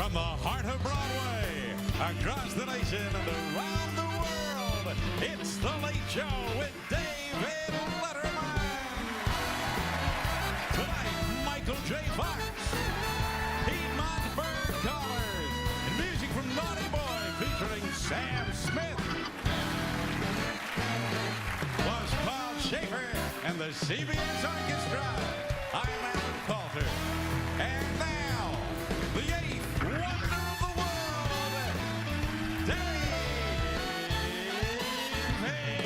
From the heart of Broadway, across the nation and around the world, it's The Late Show with David Letterman. Tonight, Michael J. Fox, Piedmont Bird Callers, and music from Naughty Boy featuring Sam Smith. Plus Paul Schaefer and the CBS Orchestra. I'm Alan Coulter. And now, the eighth wonder of the world, David Letterman.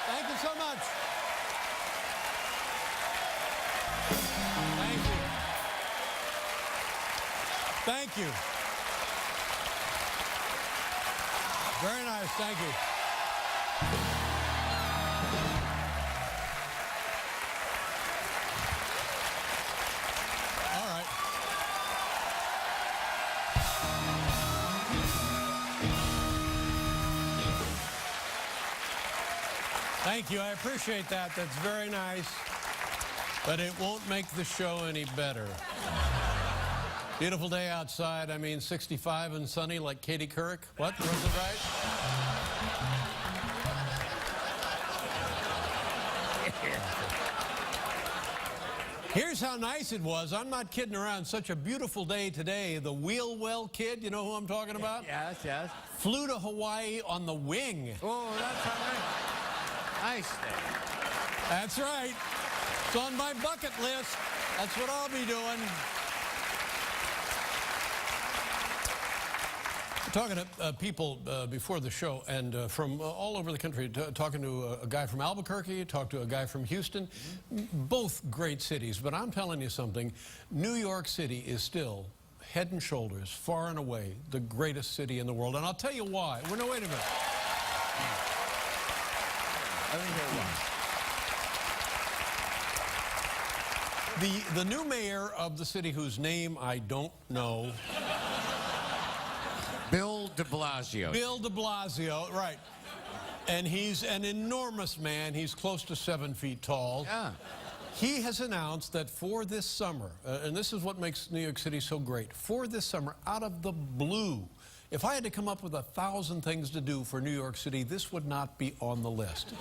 Thank you so much. Thank you. Thank you. Very nice. Thank you. All right. Thank you. I appreciate that. That's very nice. But it won't make the show any better. Beautiful day outside. I mean, 65 and sunny like Katie Couric. What? Was it right? Here's how nice it was. I'm not kidding around. Such a beautiful day today. The Wheelwell kid, you know who I'm talking about? Yes, yes. Flew to Hawaii on the wing. Oh, that's all right. Nice day. That's right. It's on my bucket list. That's what I'll be doing. Talking to people before the show, and from all over the country, talking to a guy from Albuquerque, talked to a guy from Houston, both great cities. But I'm telling you something, New York City is still head and shoulders, far and away, the greatest city in the world. And I'll tell you why. Well, no, wait a minute. Let me hear one. The new mayor of the city, whose name I don't know, Bill de Blasio. Bill de Blasio, right. And he's an enormous man. He's close to 7 feet tall. Yeah. He has announced that for this summer, and this is what makes New York City so great, for this summer, out of the blue, if I had to come up with 1,000 things to do for New York City, this would not be on the list.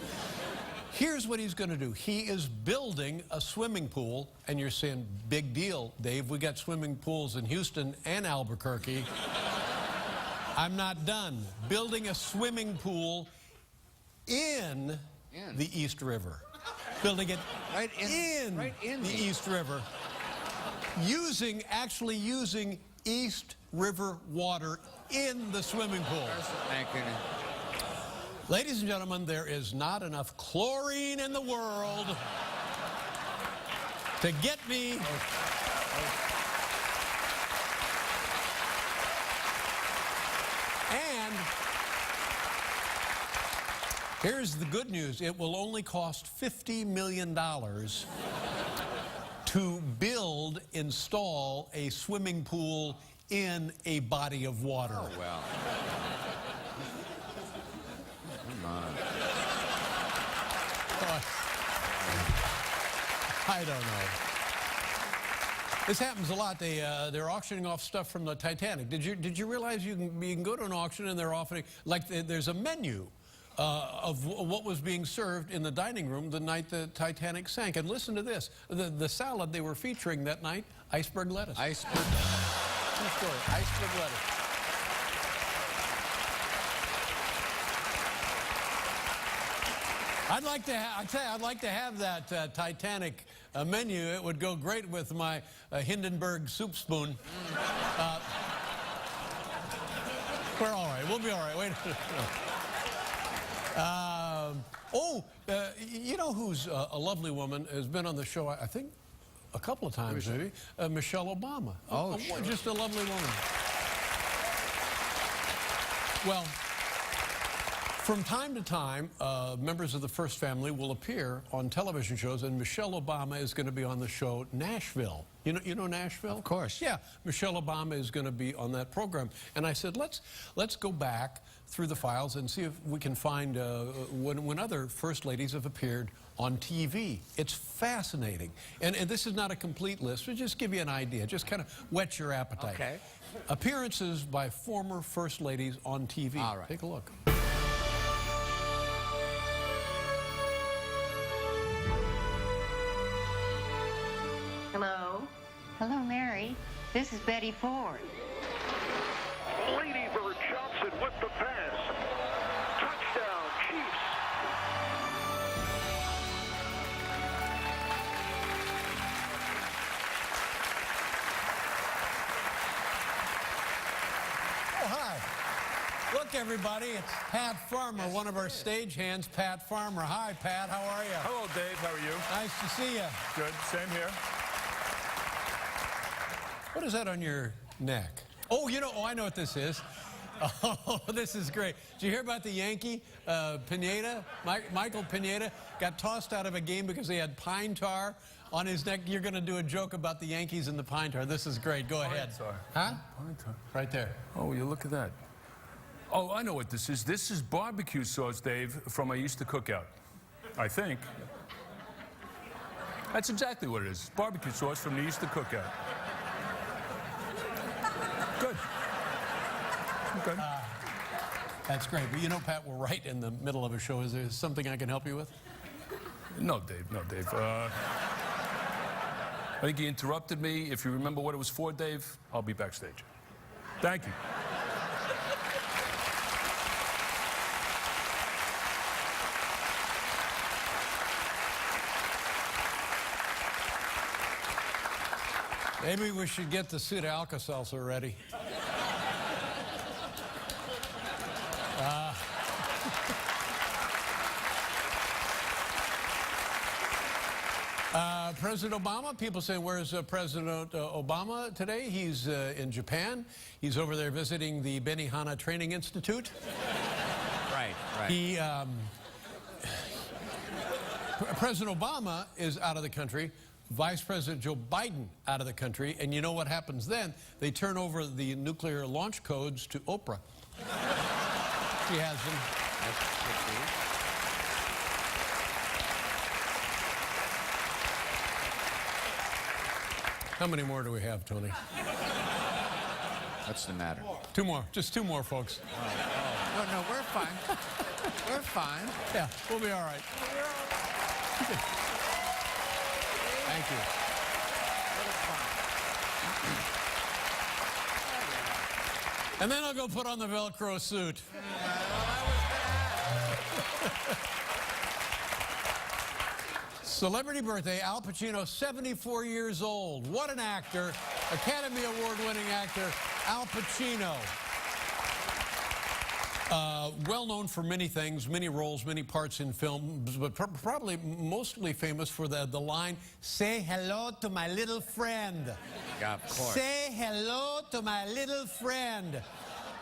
Here's what he's going to do. He is building a swimming pool, and you're saying, big deal, Dave. We got swimming pools in Houston and Albuquerque. I'm not done. Building a swimming pool in the East River. Building it Right in the East River. Actually using East River water in the swimming pool. Ladies and gentlemen, there is not enough chlorine in the world to get me. And here's the good news. It will only cost $50 million to install a swimming pool in a body of water. Oh, well. Come on. I don't know. This happens a lot. They're auctioning off stuff from the Titanic. Did you realize you can go to an auction and they're offering, like there's a menu of what was being served in the dining room the night the Titanic sank. And listen to this. The salad they were featuring that night, iceberg lettuce. Iceberg. True story. Iceberg lettuce. I'd like to have that Titanic menu. It would go great with my Hindenburg soup spoon. We're all right. We'll be all right. Wait a minute. You know who's a lovely woman, has been on the show, I think, a couple of times maybe? Michelle Obama. Oh, sure. Just a lovely woman. Well, from time to time, members of the First Family will appear on television shows, and Michelle Obama is going to be on the show Nashville. You know Nashville? Of course. Yeah, Michelle Obama is going to be on that program. And I said, let's go back through the files and see if we can find when other First Ladies have appeared on TV. It's fascinating. And this is not a complete list, but just give you an idea. Just kind of whet your appetite. Okay. Appearances by former First Ladies on TV. All right. Take a look. Hello? Hello, Mary. This is Betty Ford. Lady Bird Johnson with the pass. Touchdown, Chiefs. Oh, hi. Look, everybody, it's Pat Farmer, one of our stagehands, Pat Farmer. Hi, Pat, how are you? Hello, Dave. How are you? Nice to see you. Good. Same here. What is that on your neck? Oh, I know what this is. Oh, this is great. Did you hear about the Yankee, Pineda? Michael Pineda got tossed out of a game because he had pine tar on his neck. You're going to do a joke about the Yankees and the pine tar. This is great. Go ahead. tar. Huh? Pine tar. Right there. Oh, you look at that. Oh, I know what this is. This is barbecue sauce, Dave, from my Easter cookout. I think. That's exactly what it is. Barbecue sauce from the Easter cookout. Good. Okay. That's great. But Pat, we're right in the middle of a show. Is there something I can help you with? No, Dave. No, Dave. I think you interrupted me. If you remember what it was for, Dave, I'll be backstage. Thank you. Maybe we should get the suit of Alka-Seltzer ready. President Obama, people say, where's President Obama today? He's in Japan. He's over there visiting the Benihana Training Institute. Right. He, President Obama is out of the country. Vice President Joe Biden out of the country. And you know what happens then? They turn over the nuclear launch codes to Oprah. She has them. How many more do we have, Tony? What's the matter? Two more. Just two more, folks. No, we're fine. We're fine. Yeah, we'll be all right. Thank you. And then I'll go put on the Velcro suit. Celebrity birthday, Al Pacino, 74 years old. What an actor. Academy Award-winning actor, Al Pacino. Well known for many things, many roles, many parts in films, but probably mostly famous for the line, "Say hello to my little friend." Yeah, of course. Say hello to my little friend.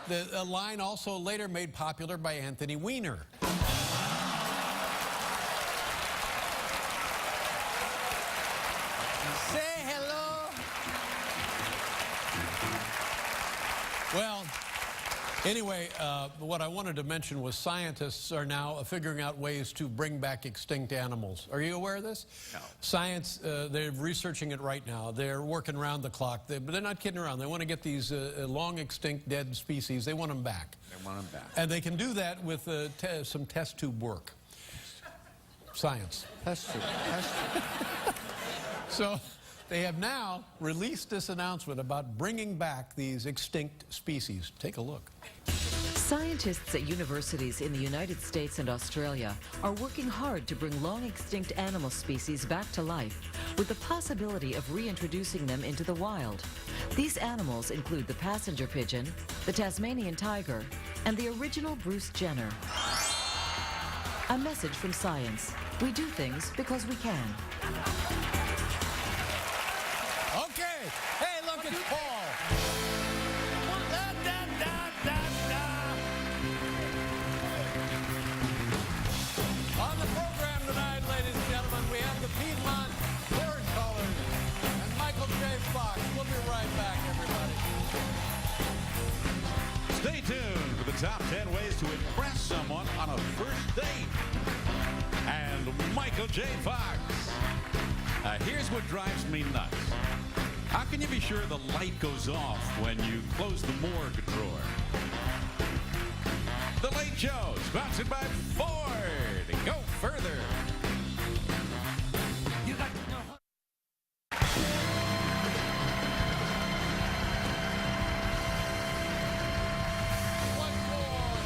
The line also later made popular by Anthony Weiner. Say hello. Well, anyway, what I wanted to mention was scientists are now figuring out ways to bring back extinct animals. Are you aware of this? No. Science, they're researching it right now. They're working around the clock. But they're not kidding around. They want to get these long extinct dead species. They want them back. They want them back. And they can do that with some test tube work. Science. Test tube. So they have now released this announcement about bringing back these extinct species. Take a look. Scientists at universities in the United States and Australia are working hard to bring long-extinct animal species back to life, with the possibility of reintroducing them into the wild. These animals include the passenger pigeon, the Tasmanian tiger, and the original Bruce Jenner. A message from science. We do things because we can. Okay. Hey, look, it's Paul. Da, da, da, da, da. On the program tonight, ladies and gentlemen, we have the Piedmont bird callers and Michael J. Fox. We'll be right back, everybody. Stay tuned for the top 10 ways to impress someone on a first date. And Michael J. Fox. Here's what drives me nuts. How can you be sure the light goes off when you close the morgue drawer? The Late Show, sponsored by Ford. Go further. You got to know. What more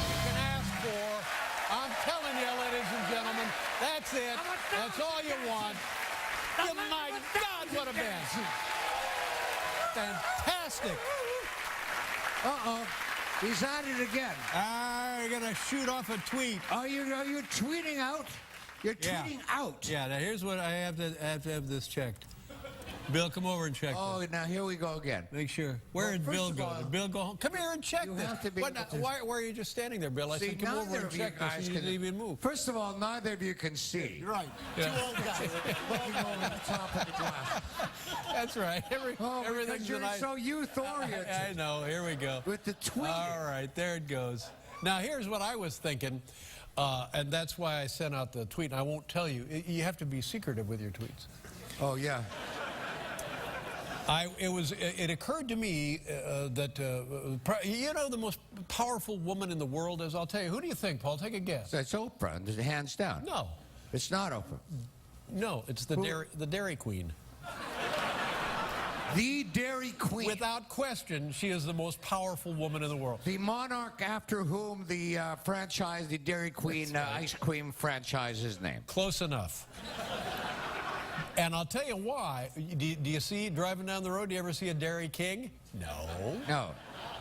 you can ask for? I'm telling you, ladies and gentlemen, that's it. That's all you want. You, my God, what a band. Fantastic. Uh-oh. He's at it again. You're going to shoot off a tweet. Are you tweeting out? You're Yeah. tweeting out. Yeah, now here's what I have to have this checked. Bill, come over and check Oh, this. now here we go again. Make sure. Where did first Bill of go? all, Did Bill go home? Come here and check you this. have to be What, able to- why are you just standing there, Bill? I See, said, come over neither and of you check this. guys You can didn't even move. First of all, neither of you can see. Right. Two old guys looking over the top of the glass. That's right. Oh, Everything's because you're tonight. so youth-oriented. I know. Here we go. With the tweet. All right, there it goes. Now, here's what I was thinking, and that's why I sent out the tweet. And I won't tell you. You have to be secretive with your tweets. Oh, yeah. It occurred to me that, you know, the most powerful woman in the world is, I'll tell you. Who do you think, Paul? Take a guess. That's Oprah, hands down. No. It's not Oprah. No, it's the Dairy Queen. The Dairy Queen. Without question, she is the most powerful woman in the world. The monarch after whom the franchise, the Dairy Queen ice cream franchise is named. Close enough. And I'll tell you why. Do you see, driving down the road, do you ever see a Dairy King? No. No.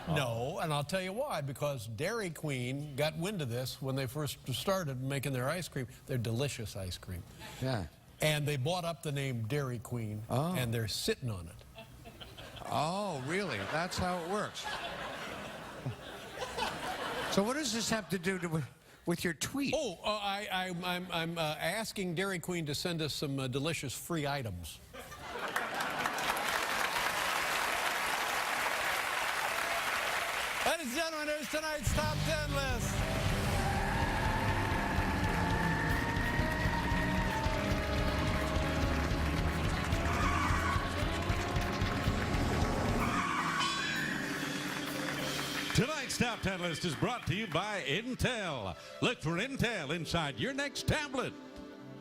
No, and I'll tell you why. Because Dairy Queen got wind of this when they first started making their ice cream. Their delicious ice cream. Yeah. And they bought up the name Dairy Queen, and they're sitting on it. Oh, really? That's how it works. So what does this have to do with your tweet? Oh, I'm asking Dairy Queen to send us some delicious free items. Ladies and gentlemen, here's tonight's Top 10 list. Tonight's Top 10 list is brought to you by Intel. Look for Intel inside your next tablet.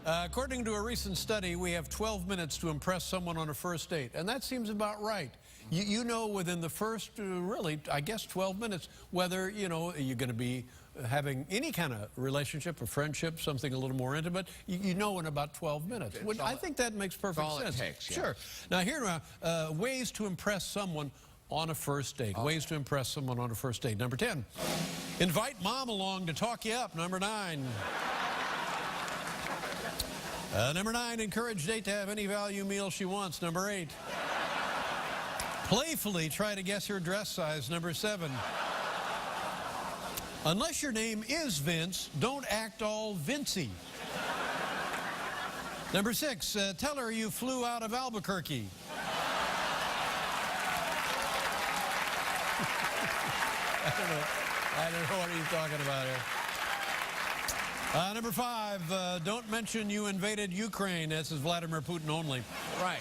According to a recent study, we have 12 minutes to impress someone on a first date, and that seems about right. You know within the first, really, I guess 12 minutes, whether, you know, you're going to be having any kind of relationship or friendship, something a little more intimate, you know in about 12 minutes. I think that makes perfect all it sense. takes, yeah. Sure. Now, here are ways to impress someone on a first date. Ways to impress someone on a first date. Number 10, invite mom along to talk you up. Number 9. Number 9, encourage date to have any value meal she wants. Number 8, playfully try to guess her dress size. Number 7, unless your name is Vince, don't act all Vincey. Number 6, tell her you flew out of Albuquerque. I don't know what he's talking about here. Number 5, don't mention you invaded Ukraine. This is Vladimir Putin only. Right.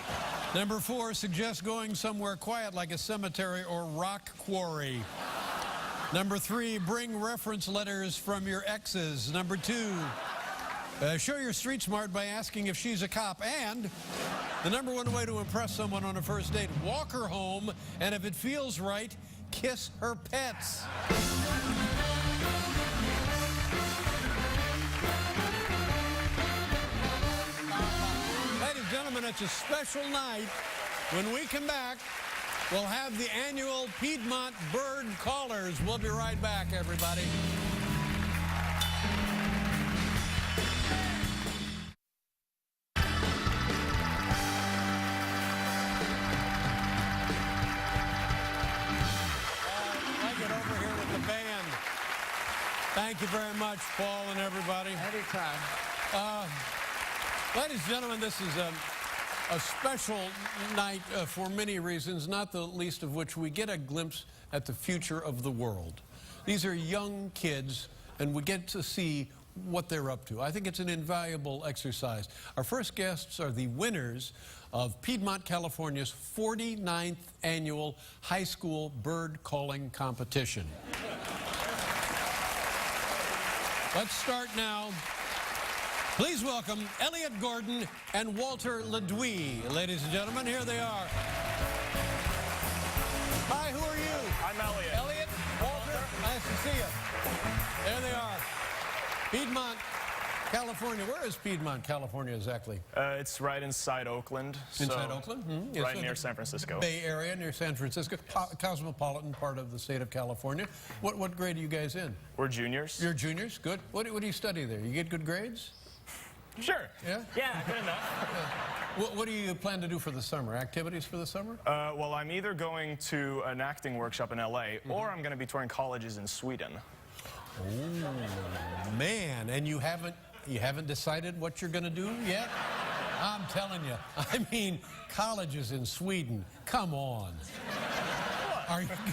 Number 4, suggest going somewhere quiet like a cemetery or rock quarry. Number 3, bring reference letters from your exes. Number 2, show you're street smart by asking if she's a cop. And the number 1 way to impress someone on a first date, walk her home, and if it feels right, kiss her pets. Ladies and gentlemen, it's a special night. When we come back, we'll have the annual Piedmont Bird Callers. We'll be right back, everybody. Thank you very much, Paul and everybody. Anytime. Ladies and gentlemen, this is a special night for many reasons, not the least of which we get a glimpse at the future of the world. These are young kids, and we get to see what they're up to. I think it's an invaluable exercise. Our first guests are the winners of Piedmont, California's 49th annual high school bird calling competition. Let's start now. Please welcome Elliot Gordon and Walter Ledouis. Ladies and gentlemen, here they are. Hi, who are you? I'm Elliot. Elliot, Walter, nice to see you. There they are. Piedmont, California. Where is Piedmont, California exactly? It's right inside Oakland. Inside Oakland? Mm-hmm. Yes, Right so near the San Francisco. Bay Area, near San Francisco. Cosmopolitan part of the state of California. What grade are you guys in? We're juniors. You're juniors? Good. What do you study there? You get good grades? Sure. Yeah? Yeah, good enough. What do you plan to do for the summer? Activities for the summer? Well, I'm either going to an acting workshop in LA or I'm going to be touring colleges in Sweden. Oh, man. And you haven't decided what you're going to do yet? I'm telling you. I mean, colleges in Sweden. Come on.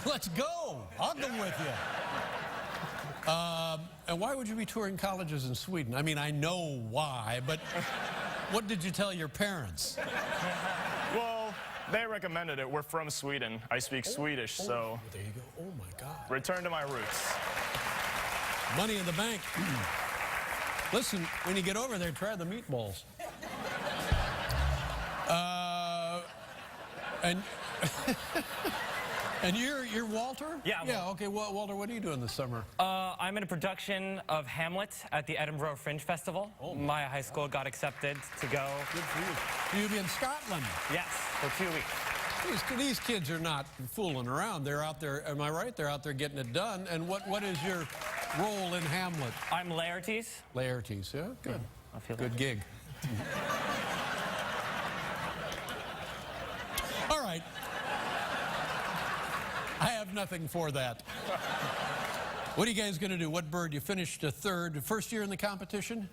Let's go. I'll go with you. And why would you be touring colleges in Sweden? I mean, I know why, but what did you tell your parents? Well, they recommended it. We're from Sweden. I speak Swedish, so There you go. Oh, my God. return to my roots. Money in the bank. Listen, when you get over there, try the meatballs. And and you're Walter? Yeah, Yeah. Okay. Well, Walter, what are you doing this summer? I'm in a production of Hamlet at the Edinburgh Fringe Festival. My high school got accepted to go. Good for you. You'll be in Scotland. Yes, for 2 weeks. These kids are not fooling around. They're out there. Am I right? They're out there getting it done. And what is your role in Hamlet? I'm Laertes. Laertes. Yeah. Good. I feel Good gig. All right. I have nothing for that. What are you guys going to do? What bird? You finished third. First year in the competition?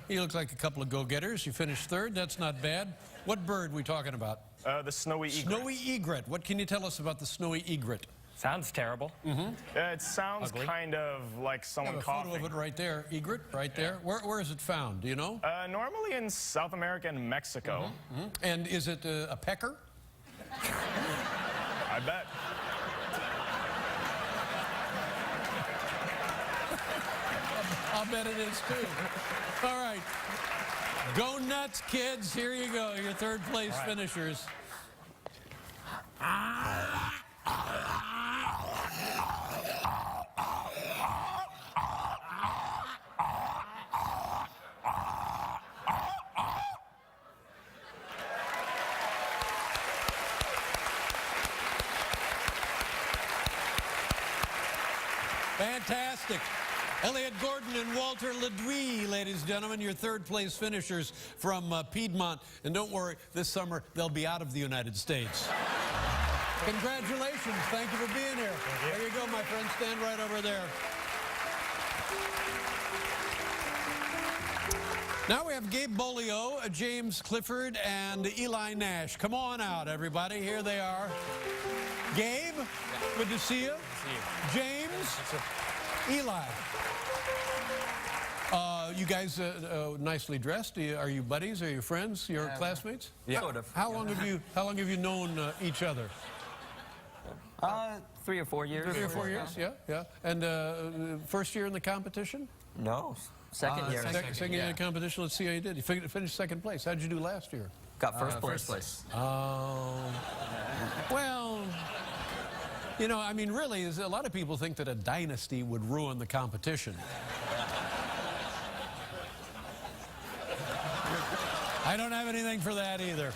He looks like a couple of go-getters. You finished third. That's not bad. What bird are we talking about? The snowy egret. Snowy egret. What can you tell us about the snowy egret? Sounds terrible. It sounds kind of like I someone have a photo coughing. of it right there. Egret, right there. Where is it found? Do you know? Normally in South America and Mexico. And is it a pecker? I bet. I'll bet it is too. All right. Go nuts, kids. Here you go. Your third place finishers. Fantastic. Elliot Gordon and Walter Ledouis, ladies and gentlemen, your third place finishers from Piedmont. And don't worry, this summer they'll be out of the United States. Congratulations. Thank you for being here. There you go, my friend. Stand right over there. Now we have Gabe Bolio, James Clifford, and Eli Nash. Come on out, everybody. Here they are. Gabe, good to see you. James, Eli. You guys nicely dressed. Are you buddies? Are you friends? Your classmates? Yeah. Sort of. How long have you known each other? 3 or 4 years. 3 or 4 years. Yeah. And first year in the competition? No, second year. Second year in the competition. Let's see how you did. You finished second place. How did you do last year? Got first place. Oh. Well, you know, I mean, really, a lot of people think that a dynasty would ruin the competition. I don't have anything for that either.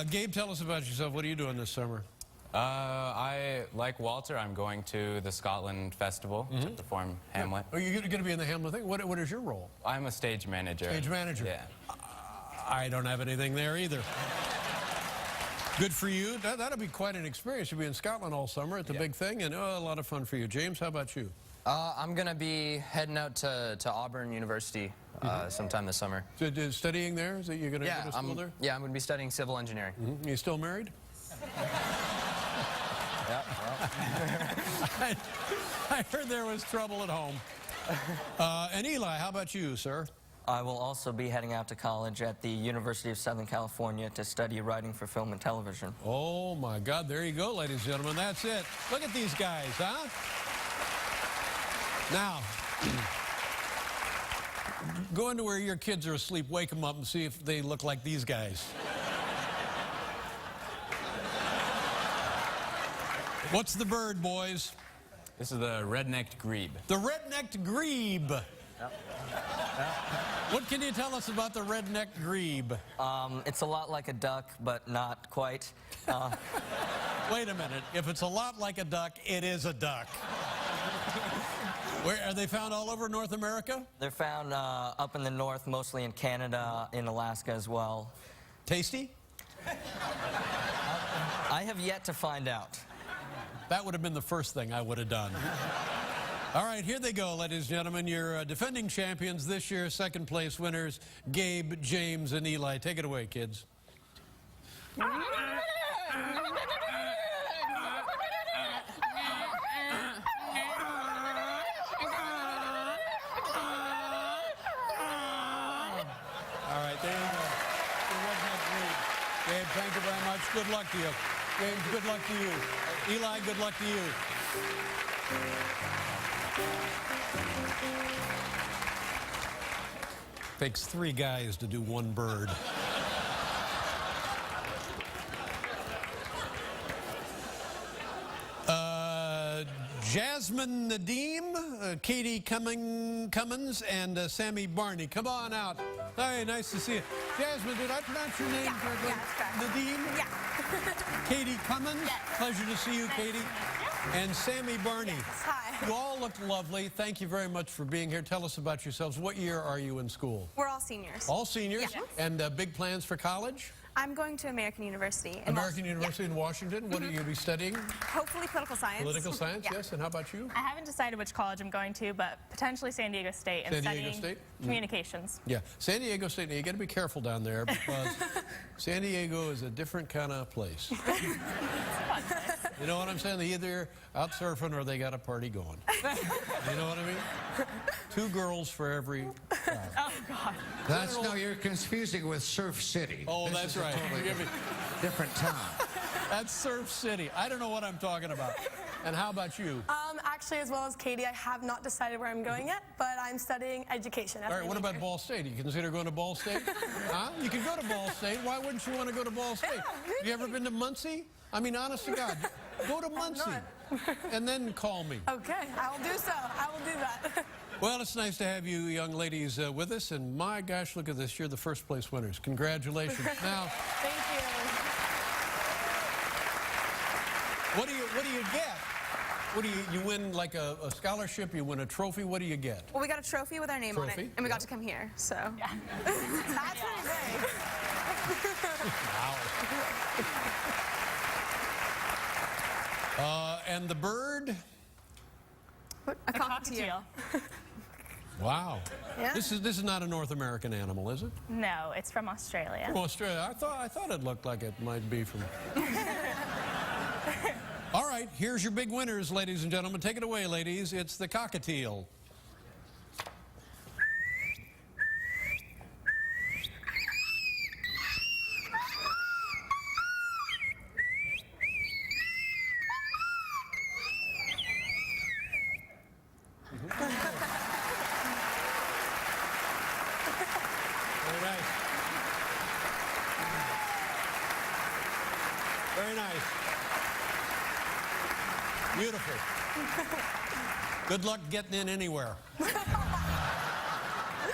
Gabe, tell us about yourself. What are you doing this summer? I, like Walter, I'm going to the Scotland Festival to perform Hamlet. Are you going to be in the Hamlet thing? What is your role? I'm a stage manager. Stage manager? Yeah. I don't have anything there either. Good for you. That'll be quite an experience. You'll be in Scotland all summer at the big thing, and a lot of fun for you. James, how about you? I'm going to be heading out to Auburn University sometime this summer. Studying there? Is that you're going to go to school there? Yeah, I'm going to be studying civil engineering. You still married? Yeah, well. I heard there was trouble at home. And Eli, how about you, sir? I will also be heading out to college at the University of Southern California to study writing for film and television. Oh, my God. There you go, ladies and gentlemen. That's it. Look at these guys, huh? Now, go into where your kids are asleep, wake them up, and see if they look like these guys. What's the bird, boys? This is the red-necked grebe. The red-necked grebe. What can you tell us about the red-necked grebe? It's a lot like a duck, but not quite. Wait a minute. If it's a lot like a duck, it is a duck. Where are they found all over North America? They're found up in the north, mostly in Canada, in Alaska as well. Tasty? I have yet to find out. That would have been the first thing I would have done. All right, here they go, ladies and gentlemen. Your defending champions this year, second place winners, Gabe, James, and Eli. Take it away, kids. All right, there you go. It wasn't that great. Gabe, thank you very much. Good luck to you. James, good luck to you. Eli, good luck to you. Takes 3 guys to do 1 bird. Jasmine Nadeem, Katie Cummins, and Sammy Barney. Come on out. Hey, nice to see you. Jasmine, did I pronounce your name correctly? Yeah, that's correct. Nadeem? Yeah. Katie Cummins? Yes. Pleasure to see you, Katie. And Sammy Barney. Yes, hi. You all look lovely. Thank you very much for being here. Tell us about yourselves. What year are you in school? We're all seniors. All seniors? Yeah. And big plans for college? I'm going to American University. American University in Washington. What are you going to be studying? Hopefully political science. Political science, yes. And how about you? I haven't decided which college I'm going to, but potentially San Diego State and San Diego studying State? communications. Yeah, San Diego State. Now, you got to be careful down there because San Diego is a different kind of place. You know what I'm saying? They either out surfing or they got a party going. You know what I mean? 2 girls for every guy. Oh, God. That's no, you're confusing with Surf City. Oh, This that's is a right. totally Forgive me. different town. That's Surf City. I don't know what I'm talking about. And how about you? Actually, as well as Katie, I have not decided where I'm going yet, but I'm studying education. All right, what about Ball State? Do you consider going to Ball State? Huh? You can go to Ball State. Why wouldn't you want to go to Ball State? You ever been to Muncie? I mean, honest to God, go to Muncie and then call me. Okay, I will do so. I will do that. Well, it's nice to have you young ladies with us, and my gosh, look at this. You're the first place winners. Congratulations. Now, Thank you. what do you get? What do you win like a scholarship? You win a trophy? What do you get? Well, we got a trophy with our name on it, Trophy? and we got to come here, so. Yeah. That's pretty big. And the bird? A cockatiel. Wow. Yeah. This is not a North American animal, is it? No, it's from Australia. From Australia. I thought it looked like it might be from. All right, here's your big winners, ladies and gentlemen. Take it away, ladies. It's the cockatiel. Very nice. Very nice. Beautiful. Good luck getting in anywhere.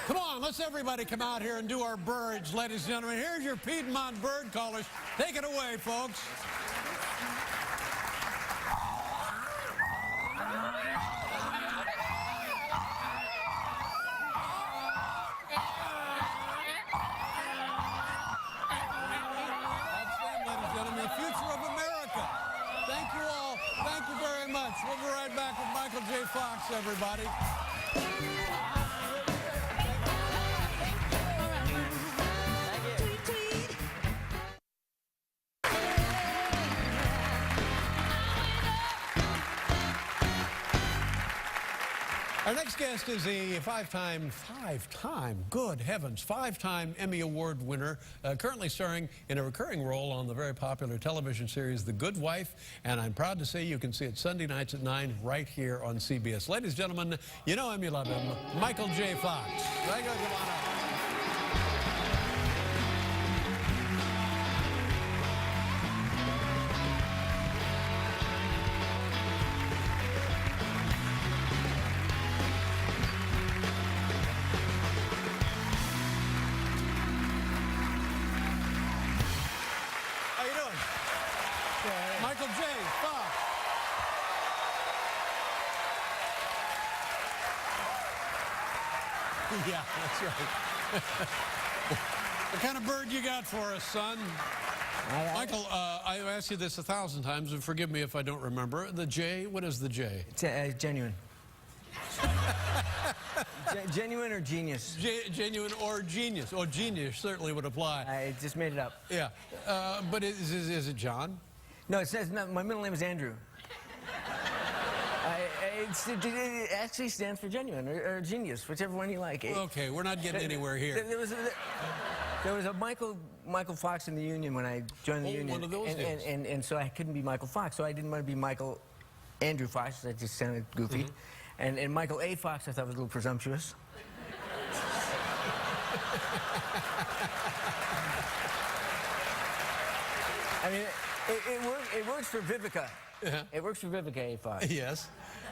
Come on, let's everybody come out here and do our birds, ladies and gentlemen. Here's your Piedmont bird callers. Take it away, folks. We'll be right back with Michael J. Fox everybody. Our next guest is a five-time, good heavens, five-time Emmy Award winner, currently starring in a recurring role on the very popular television series The Good Wife, and I'm proud to say you can see it Sunday nights at 9 right here on CBS. Ladies and gentlemen, you know him, you love him, Michael J. Fox. Michael, come on up. Michael J. Fox. Yeah, that's right. What kind of bird you got for us, son? Michael, I've asked you this 1,000 times, and forgive me if I don't remember. The J, what is the J? Genuine. Genuine or genius? Genuine or genius. Oh, genius certainly would apply. I just made it up. Yeah. But is it John? No, it says, no, my middle name is Andrew. It actually stands for genuine or genius, whichever one you like. Okay, we're not getting anywhere here. There was a Michael Fox in the Union when I joined the Union. One of those days. And so I couldn't be Michael Fox, so I didn't want to be Michael Andrew Fox. That just sounded goofy. And Michael A. Fox I thought was a little presumptuous. I mean, it works for Vivica. It works for Vivica A. Fox. Yes.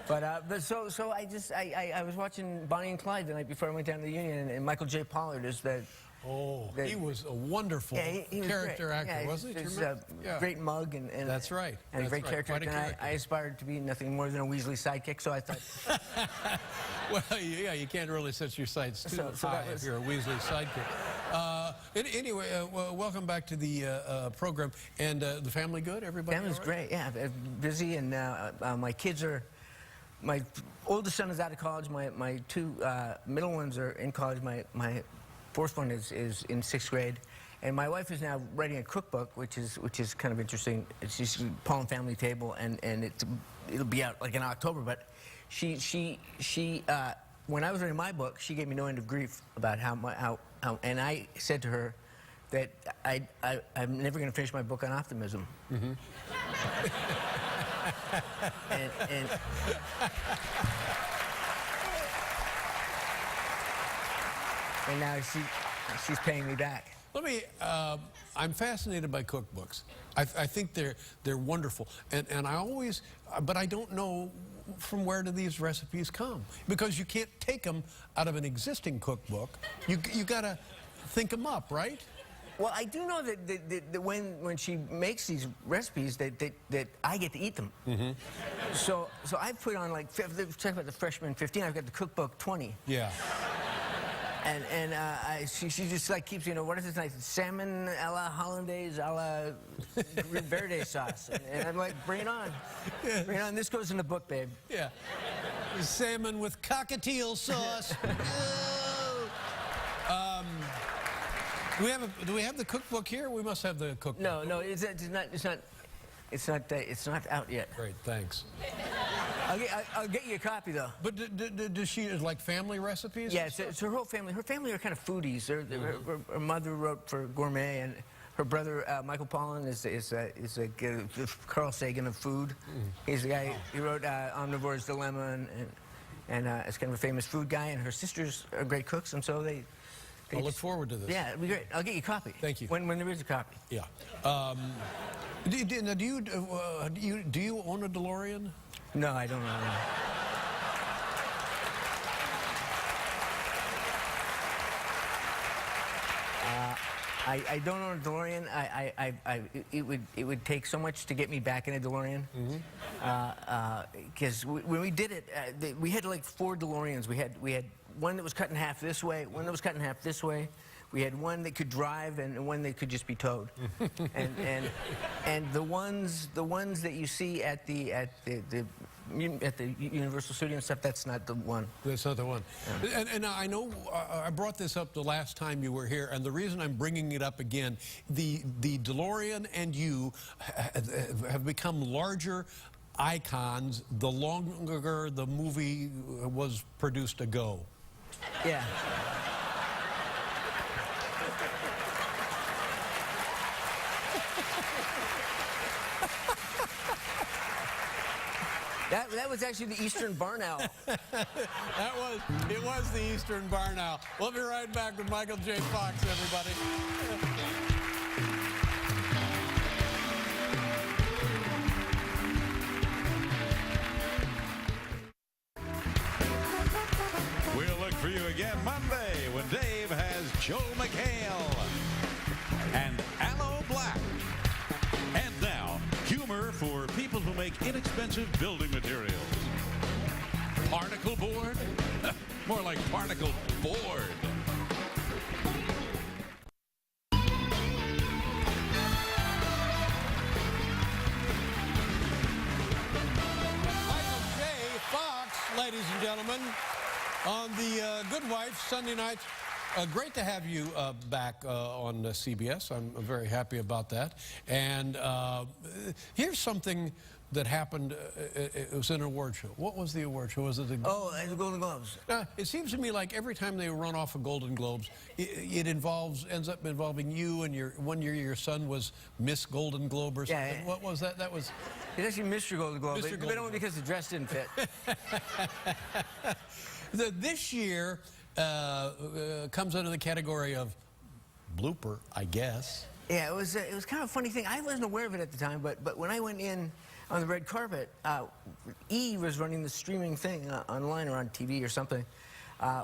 But so I was watching Bonnie and Clyde the night before I went down to the Union, and Michael J. Pollard is the. Oh, he was a wonderful he was character great. actor, Yeah, wasn't he? He's a great mug and that's right. And that's a great right. character. Quite a And character. I aspired to be nothing more than a Weasley sidekick, so I thought. Well, yeah, you can't really set your sights too high if you're a Weasley sidekick. Anyway, welcome back to the program. And the family good? Everybody? Family's great. Yeah, busy, and my kids are. My oldest son is out of college. My two middle ones are in college. My fourth one is in 6th grade, and my wife is now writing a cookbook, which is kind of interesting. It's just Paul and Family Table, and it'll be out like in October. But she when I was writing my book, she gave me no end of grief about how and I said to her that I'm never going to finish my book on optimism. And now she's paying me back. I'm fascinated by cookbooks. I think they're wonderful, and I always, but I don't know from where do these recipes come, because you can't take them out of an existing cookbook. You got to think them up, right? Well, I do know that when she makes these recipes, that I get to eat them. So I've put on, like, check about the freshman 15. I've got the cookbook 20. Yeah. And she just like keeps, what is this nice salmon a la hollandaise a la verde sauce, and I'm like, bring it on, bring it on. This goes in the book, babe. Yeah. Salmon with cockatiel sauce. Do we have the cookbook here? We must have the cookbook. No, it's not out yet. Great, thanks. I'll get you a copy, though. But does she like family recipes? Yeah, it's her whole family. Her family are kind of foodies. Her mother wrote for Gourmet, and her brother Michael Pollan is Carl Sagan of food. He's the guy who wrote Omnivore's Dilemma, and is kind of a famous food guy. And her sisters are great cooks, and so they I'll look forward to this. Yeah, it'll be great. I'll get you a copy. Thank you. When there is a copy. Yeah. Do you own a DeLorean? No, I don't own one. I don't own a DeLorean. It would take so much to get me back in a DeLorean. Because when we did it, we had like 4 DeLoreans. We had one that was cut in half this way, one that was cut in half this way. We had one that could drive and one that could just be towed. and the ones that you see at the at the Universal Studio and stuff, that's not the one. That's not the one. And I know I brought this up the last time you were here, and the reason I'm bringing it up again, the DeLorean and you have become larger icons the longer the movie was produced ago. Yeah. That was actually the Eastern Barn Owl. It was the Eastern Barn Owl. We'll be right back with Michael J. Fox, everybody. We'll look for you again Monday when Dave has Joe McHale and Aloe Black. And now, humor for people who make inexpensive building materials. Particle board? More like particle board. Michael J. Fox, ladies and gentlemen, on the Good Wife Sunday nights. Great to have you back on CBS. I'm very happy about that. And here's something that happened. It was an award show. What was the award show? Was it the the Golden Globes. It seems to me like every time they run off a Golden Globes, it ends up involving you, and one year your son was Miss Golden Globe or something. Yeah. What was that? That was... It's actually Mr. Golden Globe. Mr. But only because the dress didn't fit. This year comes under the category of blooper, I guess. Yeah, it was kind of a funny thing. I wasn't aware of it at the time, but when I went in on the red carpet, E! was running the streaming thing online or on TV or something,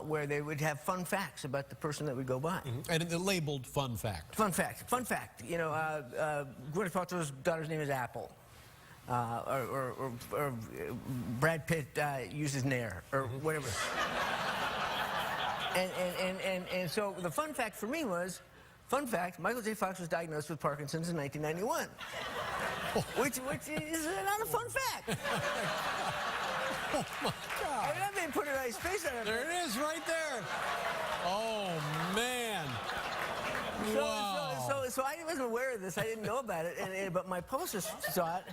where they would have fun facts about the person that would go by. And it labeled fun fact. Fun fact. Fun fact. You know, Gwyneth Paltrow's daughter's name is Apple. Or Brad Pitt uses Nair, or whatever. And so the fun fact for me was, fun fact, Michael J. Fox was diagnosed with Parkinson's in 1991. which is not a fun fact. Oh, my God. I mean, I'm being put a nice face on it. There it is right there. Oh, man. Wow. So I wasn't aware of this. I didn't know about it. But my publicist saw it.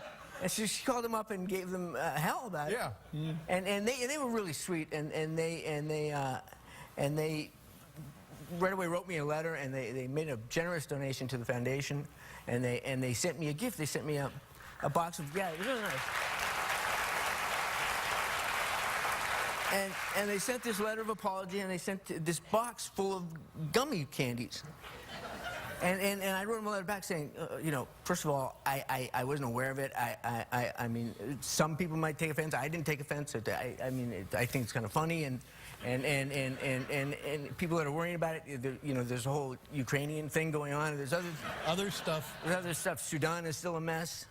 And she called them up and gave them hell about it. Yeah. And they were really sweet. And they right away wrote me a letter, and they made a generous donation to the foundation, and they sent me a gift. They sent me a box of, yeah, it was really nice. And they sent this letter of apology, and they sent this box full of gummy candies. And I wrote him a letter back saying, you know, first of all, I wasn't aware of it. I mean, some people might take offense. I didn't take offense. I mean, I think it's kind of funny, and people that are worrying about it, you know, there's a whole Ukrainian thing going on. There's other stuff. There's other stuff. Sudan is still a mess,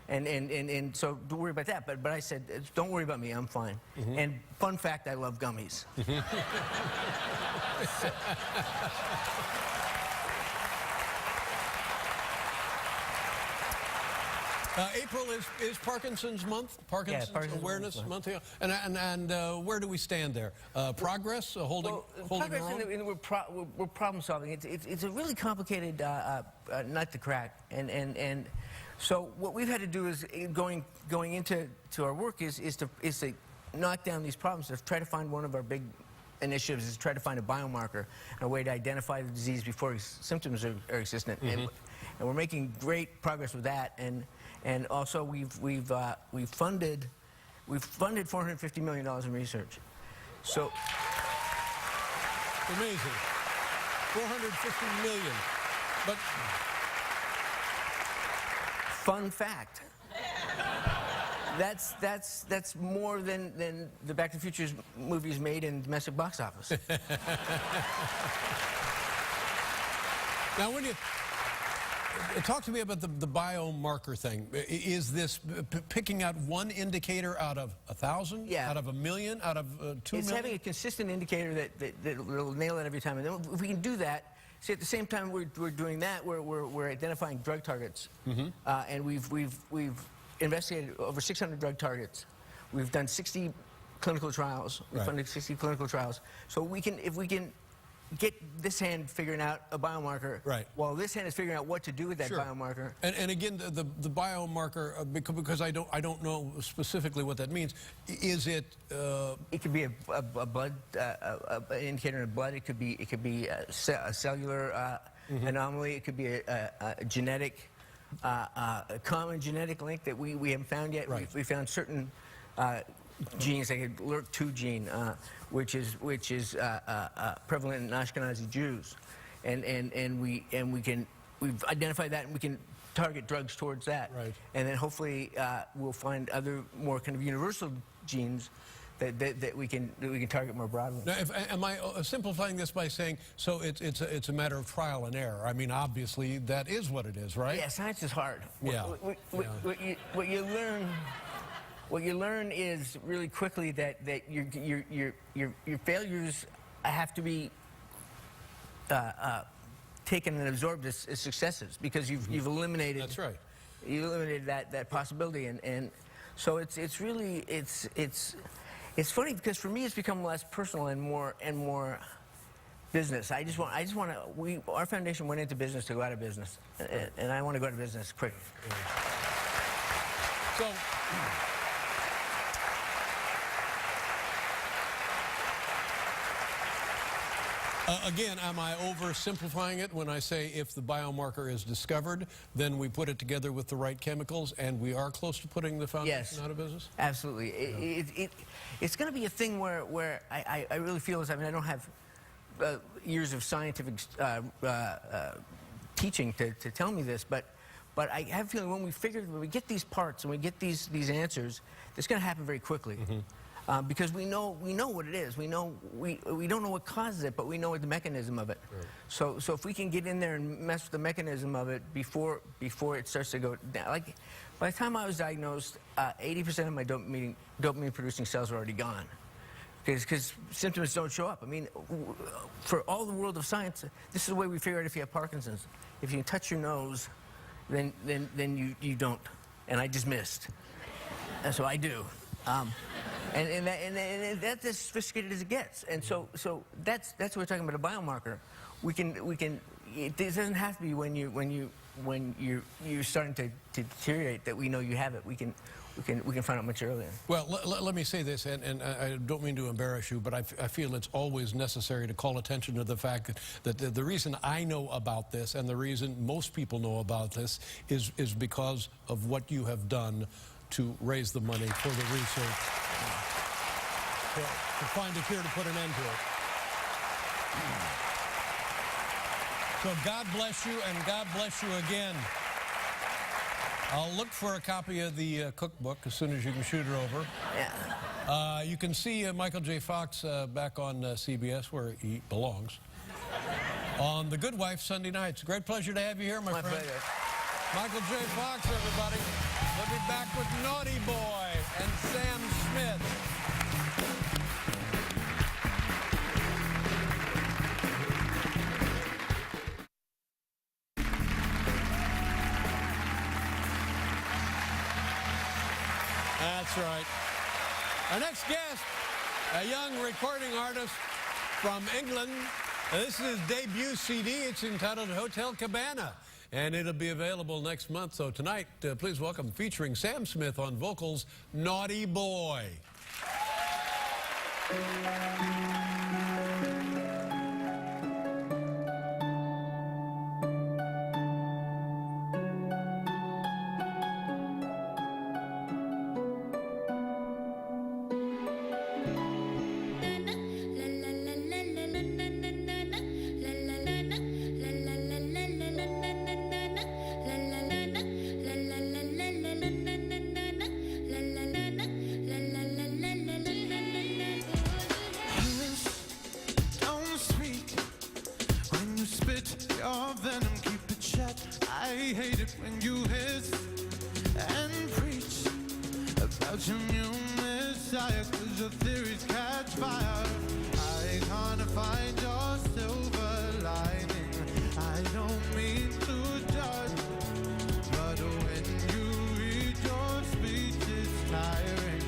and so don't worry about that. But I said, don't worry about me. I'm fine. And fun fact, I love gummies. April is Parkinson's Month, Parkinson's Awareness Month. Yeah. And where do we stand there? Progress, holding progress our own? We're problem solving. It's a really complicated nut to crack, and so what we've had to do is going into our work is to knock down these problems. To try to find one of our big initiatives is to try to find a biomarker, a way to identify the disease before symptoms are existent, and we're making great progress with that. And also we've funded $450 million in research. So amazing, $450 million. But fun fact, that's more than the Back to the Future movies made in domestic box office. Now, when you talk to me about the biomarker thing, is this picking out one indicator out of 1,000? Yeah. Out of 1 million? Out of 2 million? It's having a consistent indicator that will nail it every time. And then if we can do that, see, at the same time we're doing that, we're identifying drug targets. And we've investigated over 600 drug targets We've done 60 clinical trials. We've funded 60 clinical trials. So if we can get this hand figuring out a biomarker, while this hand is figuring out what to do with that biomarker. And again, the biomarker, because I don't know specifically what that means. Is it? It could be a blood indicator in blood. It could be a cellular anomaly. It could be a genetic, a common genetic link that we haven't found yet. We found certain genes, like a LRRK2 gene, which is prevalent in Ashkenazi Jews, and we've identified that, and we can target drugs towards that. And then hopefully we'll find other more kind of universal genes that we can target more broadly. Now, am I simplifying this by saying, so it's a matter of trial and error? I mean, obviously that is what it is, right? Yeah, science is hard. Yeah. What you learn is really quickly that your failures have to be taken and absorbed as successes, because you've eliminated. That's right. You eliminated that possibility, and so it's really funny, because for me it's become less personal and more business. I just want to. Our foundation went into business to go out of business, and I want to go out of business quick. So. Again, am I oversimplifying it when I say if the biomarker is discovered, then we put it together with the right chemicals, and we are close to putting the foundation out of business? Absolutely. It's going to be a thing where I really feel as, I don't have years of scientific teaching to tell me this, but I have a feeling when we get these parts and we get these answers, it's going to happen very quickly. Because we know what it is. We don't know what causes it, but we know what the mechanism of it. So if we can get in there and mess with the mechanism of it before it starts to go down. Like, by the time I was diagnosed, 80% of my dopamine producing cells were already gone, because symptoms don't show up. I mean, for all the world of science, this is the way we figure out if you have Parkinson's. If you can touch your nose, then you don't. And I just missed. And so I do. And that's as sophisticated as it gets. And so that's what we're talking about, a biomarker. It doesn't have to be when you're starting to deteriorate that we know you have it. We can find out much earlier. Well, let me say this, and I don't mean to embarrass you, but I feel it's always necessary to call attention to the fact that the reason I know about this and the reason most people know about this is because of what you have done to raise the money for the research, to find a cure to put an end to it. So God bless you, and God bless you again. I'll look for a copy of the cookbook as soon as you can shoot it over. Yeah. You can see Michael J. Fox back on CBS, where he belongs, on The Good Wife Sunday nights. Great pleasure to have you here, my friend. Pleasure. Michael J. Fox, everybody. We'll be back with Naughty Boy and Sam Smith. That's right. Our next guest, a young recording artist from England. This is his debut CD. It's entitled Hotel Cabana, and it'll be available next month. So tonight, please welcome, featuring Sam Smith on vocals, Naughty Boy. Your venom, keep it shut. I hate it when you hiss and preach about your new messiah, 'cause your theories catch fire. I can't find your silver lining. I don't mean to judge, but when you read your speech, it's tiring.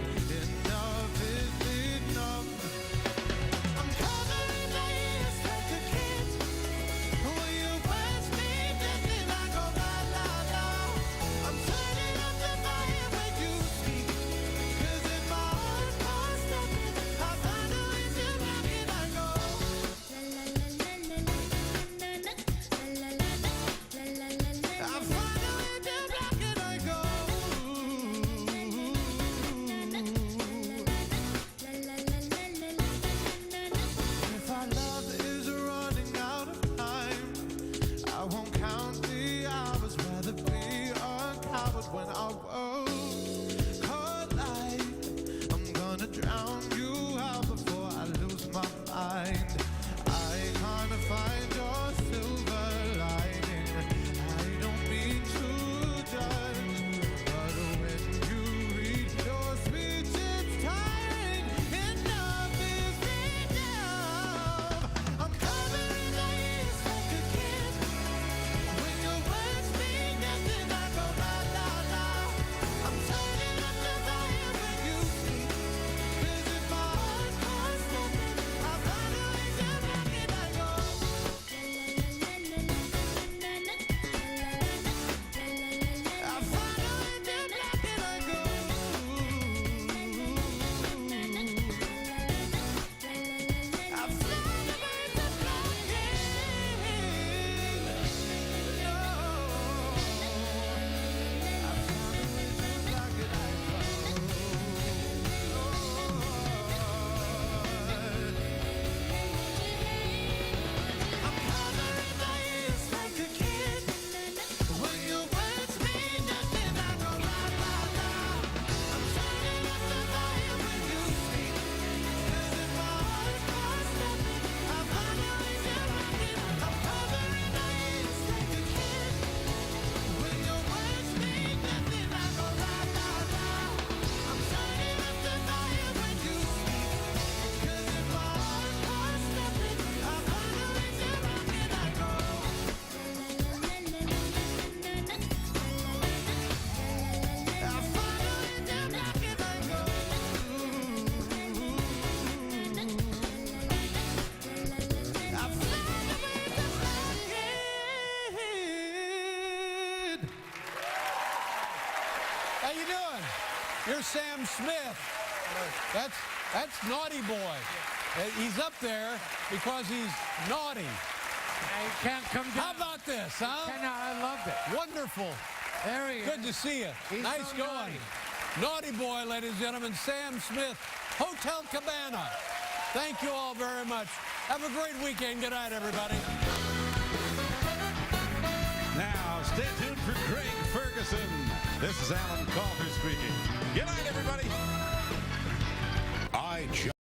Sam Smith. That's Naughty Boy. He's up there because he's naughty. He can't come down. How about this, huh? I loved it. Wonderful. There he is. Good to see you. He's Nice so going. Naughty Boy, ladies and gentlemen, Sam Smith, Hotel Cabana. Thank you all very much. Have a great weekend. Good night, everybody. Now, stay tuned for Craig Ferguson. This is Alan Calder speaking. Good night, everybody.